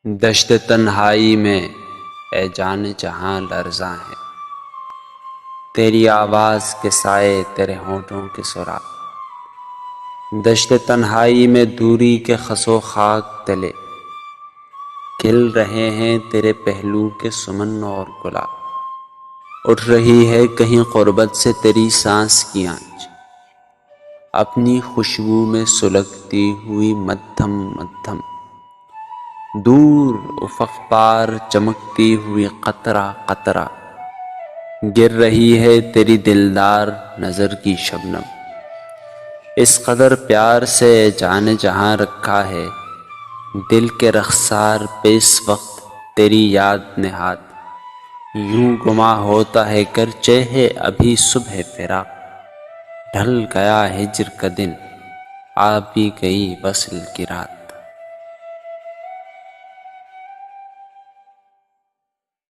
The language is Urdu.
دشت تنہائی میں اے جان جہاں لرزاں ہے، تیری آواز کے سائے تیرے ہونٹوں کے سراغ۔ دشت تنہائی میں دوری کے خس و خاک تلے کھل رہے ہیں تیرے پہلو کے سمن اور گلاب۔ اٹھ رہی ہے کہیں غربت سے تیری سانس کی آنچ، اپنی خوشبو میں سلگتی ہوئی مدھم مدھم۔ دور افق پار چمکتی ہوئی قطرہ قطرہ گر رہی ہے تیری دلدار نظر کی شبنم۔ اس قدر پیار سے جان جہاں رکھا ہے دل کے رخسار پہ اس وقت تیری یاد نہاد۔ یوں گماں ہوتا ہے گرچہ ہے ابھی صبح فراق، ڈھل گیا ہجر کا دن آ بھی گئی وصل کی رات۔